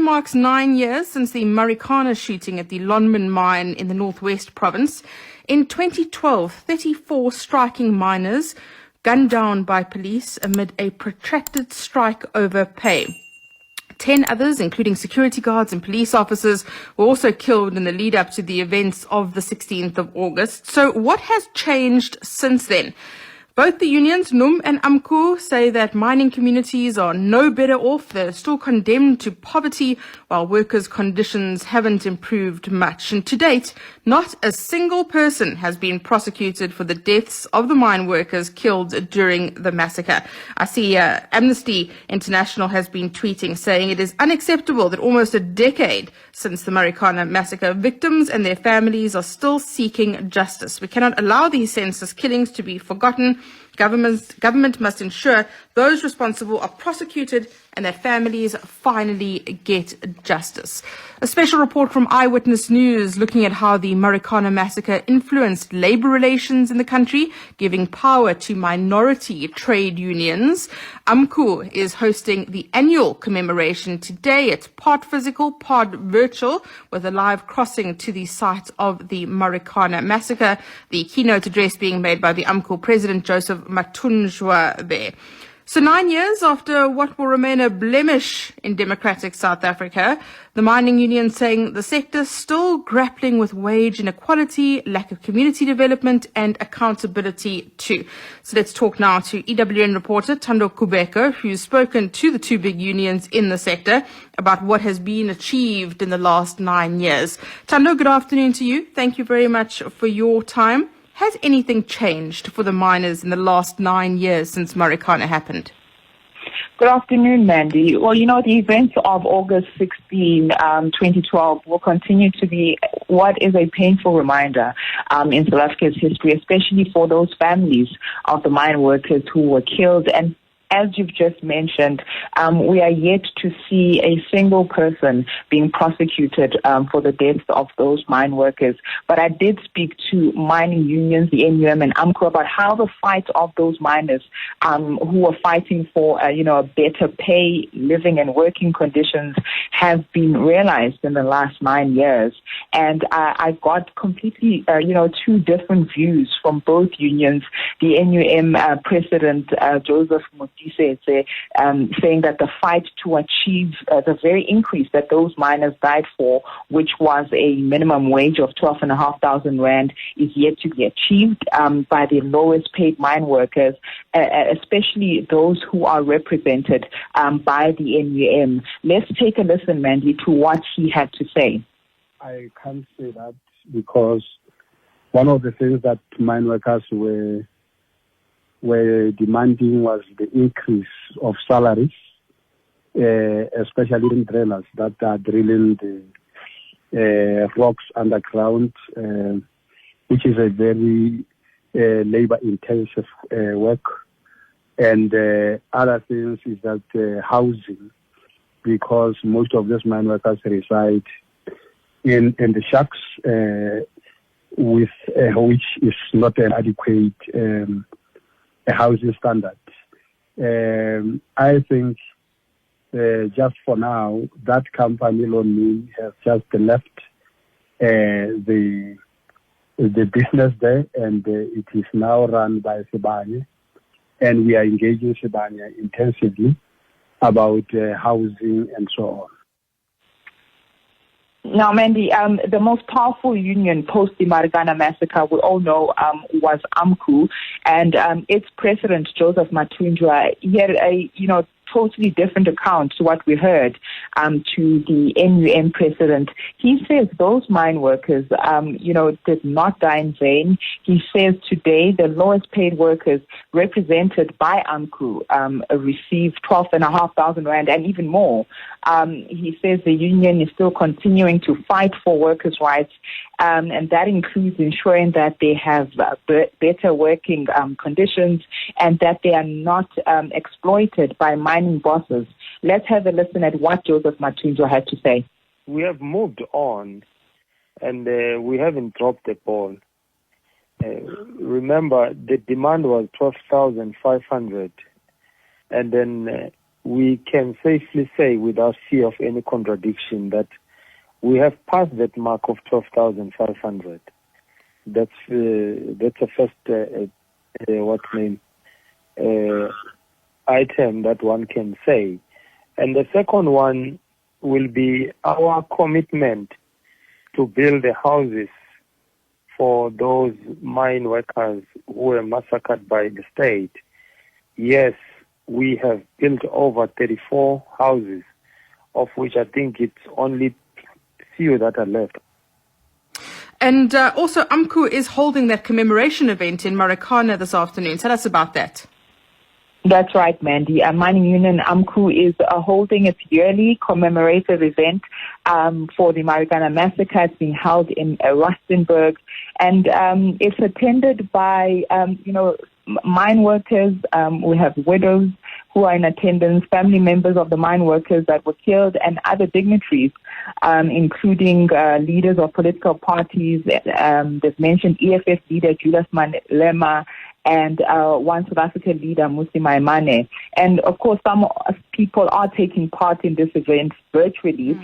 marks 9 years since the Marikana shooting at the Lonmin mine in the Northwest Province. In 2012, 34 striking miners gunned down by police amid a protracted strike over pay. 10 others, including security guards and police officers, were also killed in the lead-up to the events of the 16th of August. So what has changed since then? Both the unions, NUM and AMCU, say that mining communities are no better off. They're still condemned to poverty, while workers' conditions haven't improved much. And to date, not a single person has been prosecuted for the deaths of the mine workers killed during the massacre. I see Amnesty International has been tweeting, saying it is unacceptable that almost a decade since the Marikana Massacre, victims and their families are still seeking justice. We cannot allow these senseless killings to be forgotten. Government must ensure those responsible are prosecuted and their families finally get justice. A special report from Eyewitness News looking at how the Marikana Massacre influenced labor relations in the country, giving power to minority trade unions. AMCU is hosting the annual commemoration today. It's part physical, part virtual, with a live crossing to the site of the Marikana Massacre. The keynote address being made by the AMCU president, Joseph Matunjwa, there. So 9 years after what will remain a blemish in democratic South Africa, the mining union saying the sector still grappling with wage inequality, lack of community development and accountability too. So let's talk now to EWN reporter Thando Kubheka, who's spoken to the two big unions in the sector about what has been achieved in the last 9 years. Thando, good afternoon to you. Thank you very much for your time. Has anything changed for the miners in the last 9 years since Marikana happened? Good afternoon, Mandy. Well, the events of August 16, 2012 will continue to be what is a painful reminder in South Africa's history, especially for those families of the mine workers who were killed. And as you've just mentioned, we are yet to see a single person being prosecuted for the deaths of those mine workers. But I did speak to mining unions, the NUM and AMCU, about how the fight of those miners who are fighting for, a better pay, living and working conditions have been realized in the last 9 years. And I got completely, two different views from both unions. The NUM president, Joseph saying that the fight to achieve the very increase that those miners died for, which was a minimum wage of 12,500 rand, is yet to be achieved by the lowest paid mine workers, especially those who are represented by the NUM. Let's take a listen, Mandy, to what he had to say. I can't say that because one of the things that mine workers were demanding was the increase of salaries, especially in drillers that are drilling the rocks underground, which is a very labor-intensive work. And other things is that housing, because most of these mine workers reside in the shacks, with which is not an adequate a housing standard. I think just for now, that company Lonmin has just left the business there, and it is now run by Sibanye, and we are engaging Sibanye intensively about housing and so on. Now, Mandy, the most powerful union post the Marikana Massacre, we all know, was AMCU, and its president, Joseph Matunjwa, he had a, totally different account to what we heard to the NUM president. He says those mine workers, did not die in vain. He says today the lowest paid workers represented by AMCU received 12,500 rand and even more. He says the union is still continuing to fight for workers' rights, and that includes ensuring that they have better working conditions and that they are not exploited by mining bosses. Let's have a listen at what Joseph Matunjwa had to say. We have moved on, and we haven't dropped the ball. Remember, the demand was 12,500, and then we can safely say without fear of any contradiction that we have passed that mark of 12,500. That's a first item that one can say. And the second one will be our commitment to build the houses for those mine workers who were massacred by the state. Yes, we have built over 34 houses, of which I think it's only few that are left. And also, AMCU is holding that commemoration event in Marikana this afternoon. Tell us about that. That's right, Mandy. Mining Union AMCU is holding its yearly commemorative event for the Marikana Massacre. It's being held in Rustenburg, and it's attended by, mine workers. We have widows who are in attendance, family members of the mine workers that were killed, and other dignitaries, including leaders of political parties. They've mentioned EFF leader Julius Malema, and one South African leader, Musi Maimane. And of course, some people are taking part in this event virtually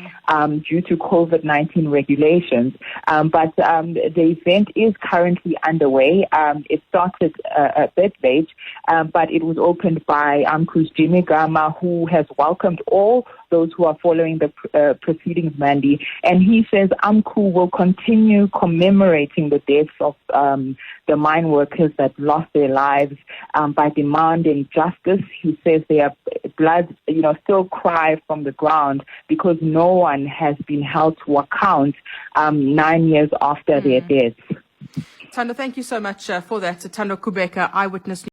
due to COVID-19 regulations. But the event is currently underway. It started a bit late, but it was opened by AMCU's Jimmy Gama, who has welcomed all those who are following the proceedings, Mandy. And he says AMCU will continue commemorating the deaths of the mine workers that lost their lives by demanding justice. He says their blood, still cry from the ground because no one has been held to account 9 years after their deaths. Thando, thank you so much for that. Thando Kubheka, Eyewitness.